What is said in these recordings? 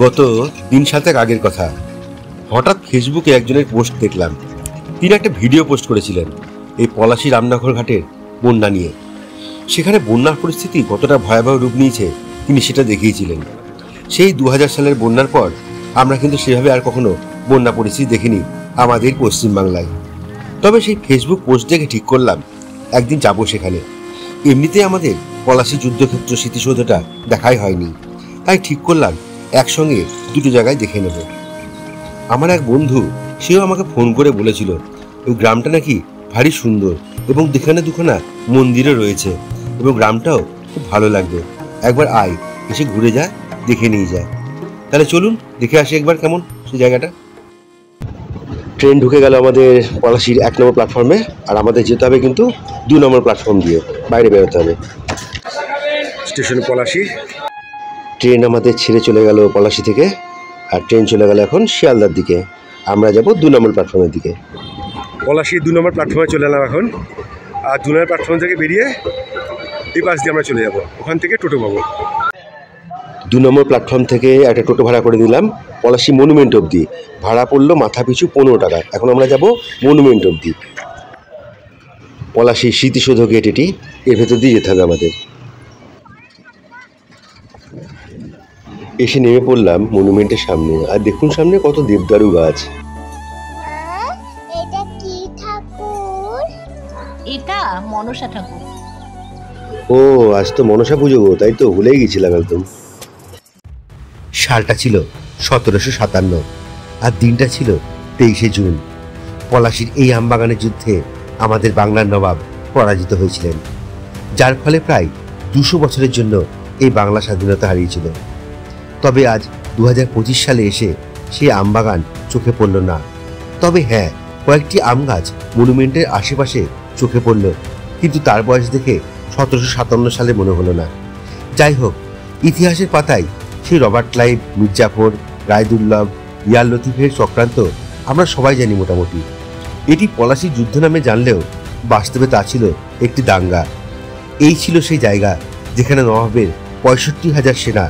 গত দিন সাতেক আগের কথা, হঠাৎ ফেসবুকে একজনের পোস্ট দেখলাম। তিনি একটা ভিডিও পোস্ট করেছিলেন এই পলাশী রামনগর ঘাটের বন্যা নিয়ে। সেখানে বন্যার পরিস্থিতি কতটা ভয়াবহ রূপ নিয়েছে তিনি সেটা দেখিয়েছিলেন। সেই 2000 সালের বন্যার পর আমরা কিন্তু সেভাবে আর কখনো বন্যা পরিস্থিতি দেখিনি আমাদের পশ্চিমবাংলায়। তবে সেই ফেসবুক পোস্ট দেখে ঠিক করলাম একদিন যাবো সেখানে। এমনিতে আমাদের পলাশী যুদ্ধক্ষেত্র স্মৃতিসৌধটা দেখাই হয়নি, তাই ঠিক করলাম একসঙ্গে দুটো জায়গায় দেখে নেব। আমার এক বন্ধু, সেও আমাকে ফোন করে বলেছিল ওই গ্রামটা নাকি ভারী সুন্দর এবং যেখানে দুখানা মন্দিরও রয়েছে এবং গ্রামটাও খুব ভালো লাগবে। একবার আয়, এসে ঘুরে যা, দেখে নিয়ে যায়। তাহলে চলুন দেখে আসি একবার কেমন সেই জায়গাটা। ট্রেন ঢুকে গেল আমাদের পলাশীর 1 নম্বর প্ল্যাটফর্মে, আর আমাদের যেতে হবে কিন্তু 2 নম্বর প্ল্যাটফর্ম দিয়ে বাইরে বেরোতে হবে। স্টেশন পলাশী। ট্রেন আমাদের ছেড়ে চলে গেল পলাশী থেকে, আর ট্রেন চলে গেল এখন শিয়ালদার দিকে। আমরা যাব 2 নম্বর প্ল্যাটফর্মের দিকে। পলাশীর 2 নম্বর প্ল্যাটফর্মে চলে এলাম এখন। আর 2 নম্বর প্ল্যাটফর্ম থেকে বেরিয়ে এই পাশ দিয়ে আমরা চলে যাব, ওখান থেকে টোটো পাবো। 2 নম্বর প্ল্যাটফর্ম থেকে একটা টোটো ভাড়া করে দিলাম পলাশী মনুমেন্ট অবধি। ভাড়া পড়লো মাথা পিছু 15 টাকা। এখন আমরা যাব মনুমেন্ট অবধি। পলাশী স্মৃতিসৌধ গেট এটি, এর ভেতর দিয়ে যেতে হবে আমাদের। এসে নেমে পড়লাম মনুমেন্টের সামনে, আর দেখুন সামনে কত দেবদারু গাছ। এটা কি ঠাকুর? এটা মনসা ঠাকুর। ও, আজ তো মনসা পুজো, তাই তো ভুলেই গেছিলাম একদম। সালটা ছিল 1757 আর দিনটা ছিল 23শে জুন। পলাশীর এই আমবাগানের যুদ্ধে আমাদের বাংলার নবাব পরাজিত হয়েছিলেন, যার ফলে প্রায় 200 বছরের জন্য এই বাংলা স্বাধীনতা হারিয়েছিল। তবে আজ 2025 সালে এসে সেই আমবাগান চোখে পড়ল না। তবে হ্যাঁ, কয়েকটি আম গাছ মনুমেন্টের আশেপাশে চোখে পড়ল, কিন্তু তার বয়স দেখে 1757 সালে মনে হলো না। যাই হোক, ইতিহাসের পাতায় সেই রবার্ট ক্লাইভ, মির্জাফর, রায়দুল্লভ, ইয়ার লতিফের চক্রান্ত আমরা সবাই জানি মোটামুটি। এটি পলাশী যুদ্ধ নামে জানলেও বাস্তবে তা ছিল একটি দাঙ্গা। এই ছিল সেই জায়গা যেখানে নবাবের 65,000 সেনা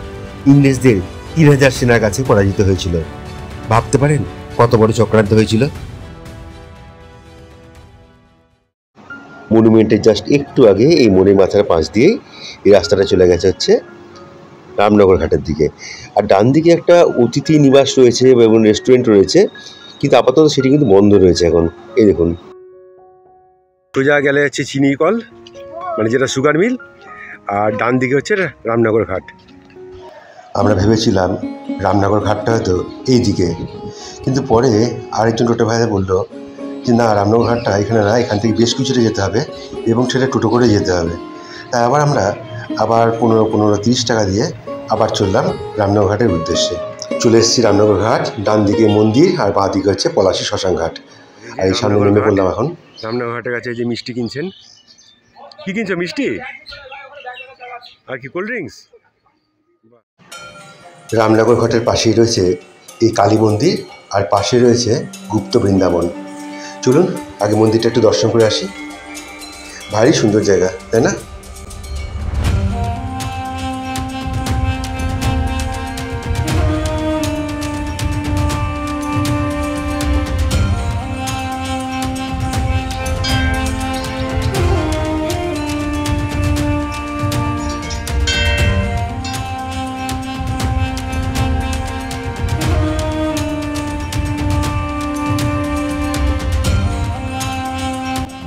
ইংরেজদের 3,000 সেনার কাছে পরাজিত হয়েছিল। ভাবতে পারেন কত বড় চক্রান্ত হয়েছিল। মনুমেন্টের জাস্ট একটু আগে এই মনের মাথার পাশ দিয়ে এই রাস্তাটা চলে গেছে হচ্ছে রামনগর ঘাটের দিকে। আর ডান দিকে একটা অতিথি নিবাস রয়েছে এবং রেস্টুরেন্ট রয়েছে, কিন্তু আপাতত সেটি কিন্তু বন্ধ রয়েছে এখন। এই দেখুন, সোজা গেলে হচ্ছে চিনি কল, মানে যেটা সুগার মিল, আর ডান দিকে হচ্ছে রামনগর ঘাট। আমরা ভেবেছিলাম রামনগর ঘাটটা হয়তো এই দিকে, কিন্তু পরে আরেকজন টোটো ভাইরা বললো যে না, রামনগর ঘাটটা এখানে না, এখান থেকে বেশ কিছুটা যেতে হবে এবং সেটা টোটো করে যেতে হবে। তাই আমরা আবার 15-30 টাকা দিয়ে আবার চললাম রামনগর ঘাটের উদ্দেশ্যে। চলে এসেছি রামনগর ঘাট। ডান দিকে মন্দির আর বাঁ দিকে হচ্ছে পলাশী শ্মশান ঘাট। আর এই সামনে নেমে পড়লাম এখন। রামনগর ঘাটের কাছে যে মিষ্টি কিনছেন। কি কিনছো? মিষ্টি আর কি কোল্ড ড্রিঙ্কস? রামনগর ঘাটের পাশেই রয়েছে এই কালী মন্দির, আর পাশে রয়েছে গুপ্ত বৃন্দাবন। চলুন আগে মন্দিরটা একটু দর্শন করে আসি। ভারী সুন্দর জায়গা, তাই না?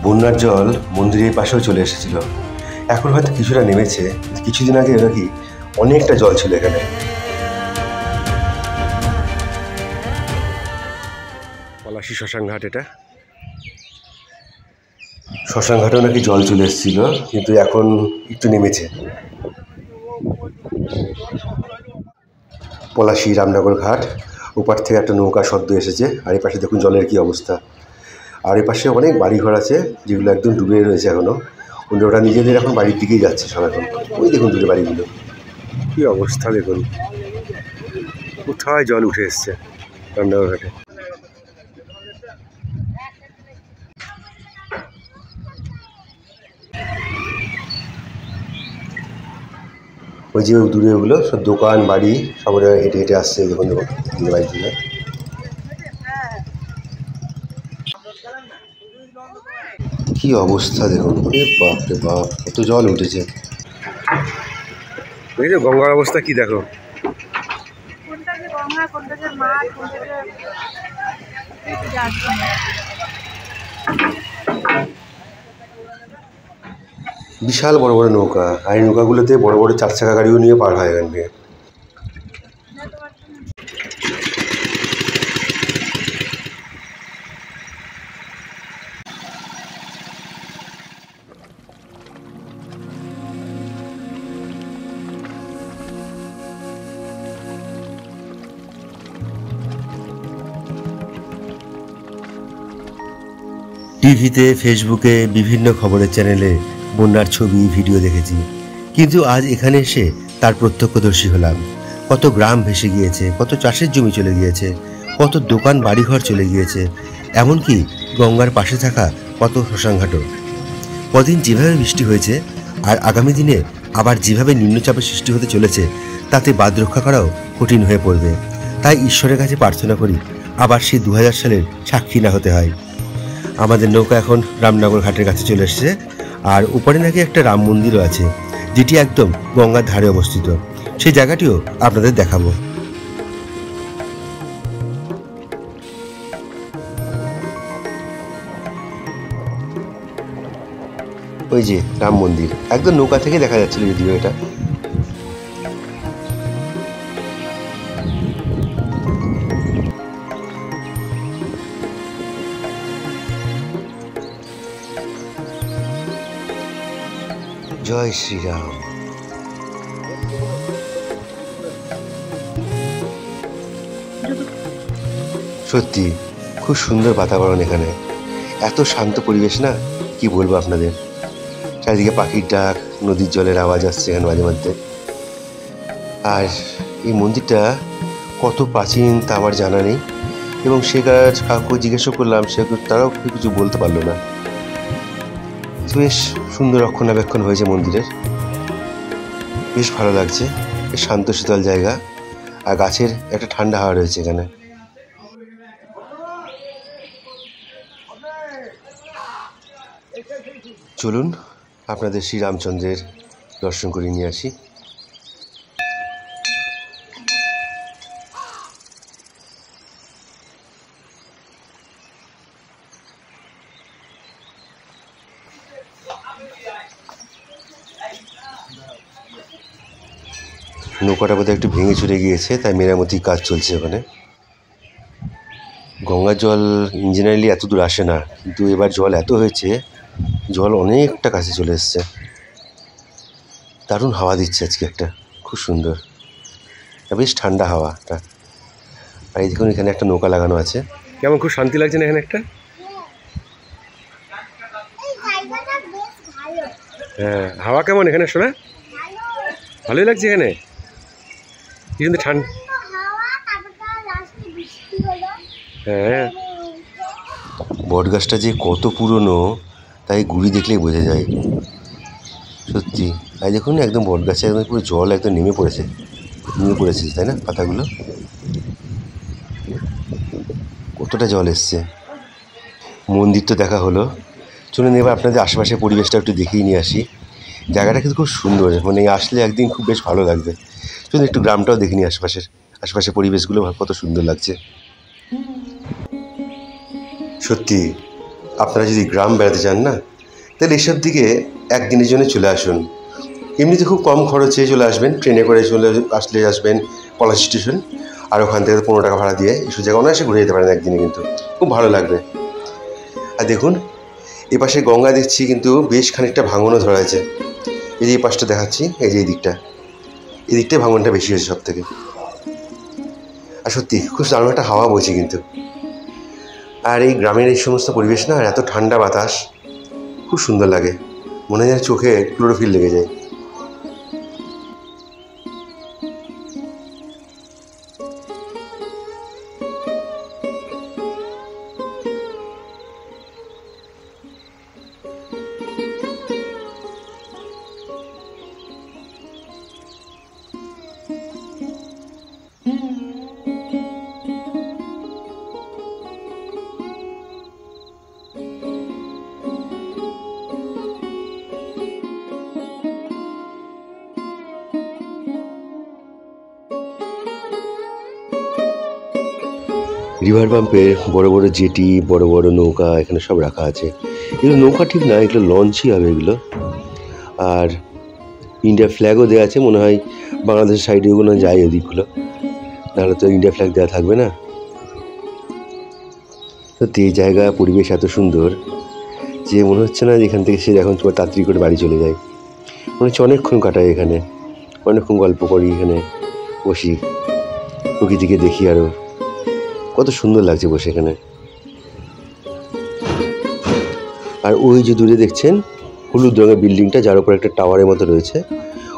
বন্যার জল মন্দিরের পাশেও চলে এসেছিল। এখন হয়তো কিছুটা নেমেছে, কিছুদিন আগে নাকি অনেকটা জল ছিল এখানে। পলাশী শ্মশান ঘাট এটা। শ্মশান ঘাটেও নাকি জল চলে এসেছিল, কিন্তু এখন একটু নেমেছে। পলাশী রামনগর ঘাট, ওপার থেকে একটা নৌকা সদ্য এসেছে, আর এই পাশে দেখুন জলের কী অবস্থা। আর এই পাশে অনেক বাড়িঘর আছে যেগুলো একদম ডুবে রয়েছে এখনও। ওরা নিজেদের এখন বাড়ির দিকেই যাচ্ছে সব এখন। ওই দেখুন দূরে বাড়িগুলো, কী অবস্থা দেখুন, কোথায় জল উঠে এসছে রামনগর ঘাটে। ওই যে দূরে ওগুলো সব দোকান বাড়ি সব হেঁটে হেঁটে আসছে, দেখুন দেখুন বাড়ি থেকে। কি অবস্থা দেখুন, বাপ রে বাপ, কত জল উঠেছে। বুঝলে গঙ্গার অবস্থা কি দেখো। বিশাল বড় বড় নৌকা, আর এই নৌকাগুলোতে বড় বড় 4 চাকা গাড়িও নিয়ে পার হয় এখান থেকে। টিভিতে, ফেসবুকে, বিভিন্ন খবরের চ্যানেলে বন্যার ছবি ভিডিও দেখেছি, কিন্তু আজ এখানে এসে তার প্রত্যক্ষদর্শী হলাম। কত গ্রাম ভেসে গিয়েছে, কত চাষের জমি চলে গিয়েছে, কত দোকান বাড়িঘর চলে গিয়েছে, এমনকি গঙ্গার পাশে থাকা কত শ্মশানঘাটও। কদিন যেভাবে বৃষ্টি হয়েছে আর আগামী দিনে আবার যেভাবে নিম্নচাপের সৃষ্টি হতে চলেছে, তাতে বাঁধ রক্ষা করাও কঠিন হয়ে পড়বে। তাই ঈশ্বরের কাছে প্রার্থনা করি আবার সেই 2000 সালের সাক্ষী না হতে হয়। আমাদের নৌকা এখন রামনগর ঘাটের কাছে চলে এসেছে, আর উপরে নাকি একটা রাম মন্দিরও আছে, যেটি একদম গঙ্গার ধারে অবস্থিত। সেই জায়গাটিও আপনাদের দেখাবো। ওই যে রাম মন্দির, একদম নৌকা থেকে দেখা যাচ্ছিল যদিও এটা। জয় শ্রীরাম। সত্যি খুব সুন্দর বাতাবরণ এখানে, এত শান্ত পরিবেশ না, কি বলবো আপনাদের। চারিদিকে পাখির ডাক, নদীর জলের আওয়াজ আসছে এখানে মাঝে মধ্যে। আর এই মন্দিরটা কত প্রাচীন তা আমার জানা নেই, এবং সে কাউকে জিজ্ঞাসা করলাম, সে তারাও কিছু বলতে পারলো না। বেশ সুন্দর রক্ষণাবেক্ষণ হয়েছে মন্দিরের, বেশ ভালো লাগছে। বেশ শান্ত শীতল জায়গা, আর গাছের একটা ঠান্ডা হাওয়া রয়েছে এখানে। চলুন আপনাদের শ্রীরামচন্দ্রের দর্শন করে নিয়ে আসি। নৌকাটা বোধহয় একটু ভেঙে চুরে গিয়েছে, তাই মেরামতির কাজ চলছে ওখানে। গঙ্গার জল ইঞ্জিনিয়ারলি এত দূর আসে না, কিন্তু এবার জল এত হয়েছে, জল অনেকটা কাছে চলে এসছে। দারুণ হাওয়া দিচ্ছে আজকে, একটা খুব সুন্দর, বেশ ঠান্ডা হাওয়াটা। আর এই দেখুন এখানে একটা নৌকা লাগানো আছে, কেমন খুব শান্তি লাগছে না এখানে একটা। হ্যাঁ, হাওয়া কেমন এখানে শোনা? ভালোই লাগছে এখানে, কিন্তু ঠান্ডা। হ্যাঁ, বট গাছটা যে কত পুরনো তাই গুড়ি দেখলেই বোঝা যায় সত্যি। আর দেখুন একদম বট গাছে একদম পুরো জল একদম নেমে পড়েছে তাই না, পাতাগুলো কতটা জল এসছে। মন্দির তো দেখা হলো, চলুন এবার আপনাদের আশেপাশের পরিবেশটা একটু দেখিয়ে নিয়ে আসি। জায়গাটা কিন্তু খুব সুন্দর, মানে আসলে একদিন খুব বেশ ভালো লাগবে। চলুন একটু গ্রামটাও দেখিনি, আশেপাশের পরিবেশগুলো কত সুন্দর লাগছে সত্যি। আপনারা যদি গ্রাম বেড়াতে চান না, তাহলে এসব দিকে একদিনের জন্য চলে আসুন। এমনিতে খুব কম খরচে চলে আসবেন, ট্রেনে করে আসবেন পলাশী স্টেশন, আর ওখান থেকে 15 টাকা ভাড়া দিয়ে এসব জায়গা অনায়াসে ঘুরে যেতে পারেন একদিনে, কিন্তু খুব ভালো লাগবে। আর দেখুন এপাশে গঙ্গা দেখছি, কিন্তু বেশ খানিকটা ভাঙনও ধরা আছে। এই যে এই পাশটা দেখাচ্ছি, এই যে এই দিকটায় ভাঙনটা বেশি হয়েছে সব থেকে। আর সত্যি খুব দারুণ একটা হাওয়া বইছে কিন্তু। আর এই গ্রামের এই সমস্ত পরিবেশ না, এত ঠান্ডা বাতাস, খুব সুন্দর লাগে, মনে হয় চোখে ক্লোরোফিল লেগে যায়। রিভার পাম্পের বড় বড় জেটি, বড় বড় নৌকা এখানে সব রাখা আছে। এগুলো নৌকা ঠিক না, এগুলো লঞ্চই হবে এগুলো। আর ইন্ডিয়া ফ্ল্যাগও দেওয়া আছে, মনে হয় বাংলাদেশের সাইডে ওগুলো যায় ওদিকগুলো, নাহলে তো ইন্ডিয়া ফ্ল্যাগ দেওয়া থাকবে না। সত্যি এই জায়গা পরিবেশ এত সুন্দর যে মনে হচ্ছে না যেখান থেকে সে এখন তোমার তাড়াতাড়ি করে বাড়ি চলে যায়। মনে হচ্ছে অনেকক্ষণ কাটায় এখানে, অনেকক্ষণ গল্প করি এখানে বসি, প্রকৃতিকে দেখি, আরও কত সুন্দর লাগছে বসে এখানে। আর ওই যে দূরে দেখছেন হলুদ রঙের বিল্ডিংটা, যার উপর একটা টাওয়ারের মতো রয়েছে,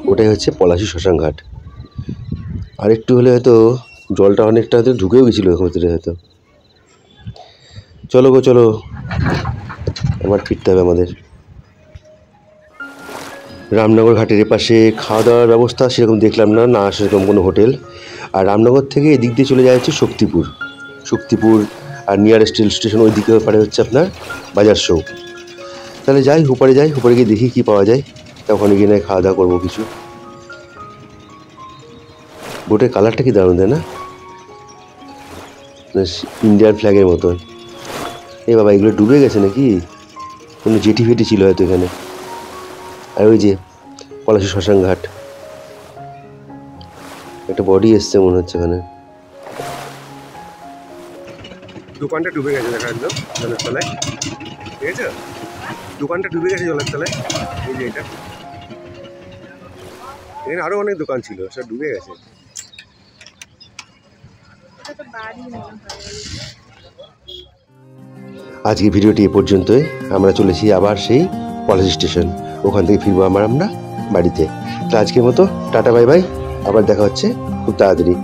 ওটাই হচ্ছে পলাশী শ্মশান ঘাট। আর একটু হলে হয়তো জলটা অনেকটা হয়তো ঢুকেও গেছিলো ওখান ভিতরে হয়তো। চলো গো চলো, আবার ফিরতে হবে আমাদের। রামনগর ঘাটের এপাশে খাওয়া দাওয়ার ব্যবস্থা সেরকম দেখলাম না, না সেরকম কোনো হোটেল। আর রামনগর থেকে এদিক দিয়ে চলে যায় হচ্ছে শক্তিপুর আর নিয়ারেস্ট রেল স্টেশন ওই দিকে পারে হচ্ছে আপনার বাজার শো। তাহলে যাই হুপারে গিয়ে দেখি কি পাওয়া যায়, তা ওখানে গিয়ে নয় খাওয়া দাওয়া করবো কিছু। বোটের কালারটা কি দারুণ, তাই না? ইন্ডিয়ান ফ্ল্যাগের মতন। এই বাবা, এগুলো ডুবে গেছে নাকি? কোনো জেটি ফেটি ছিল হয়তো এখানে। আর ওই যে পলাশী শ্মশান ঘাট, একটা বডি এসছে মনে হচ্ছে এখানে। দোকানটা ডুবে গেছে, দেখা একদম জলের তলায়, ঠিক আছে? দোকানটা ডুবে গেছে জলের তলায়। এই যে এটা, এখানে আরো অনেক দোকান ছিল, সব ডুবে গেছে। আজকে ভিডিওটি এ পর্যন্তই। আমরা চলেছি আবার সেই পলাশী স্টেশন, ওখান থেকে ফিরবো আমরা বাড়িতে। তো আজকের মতো টাটা বাই বাই, আবার দেখা হচ্ছে খুব তাড়াতাড়ি।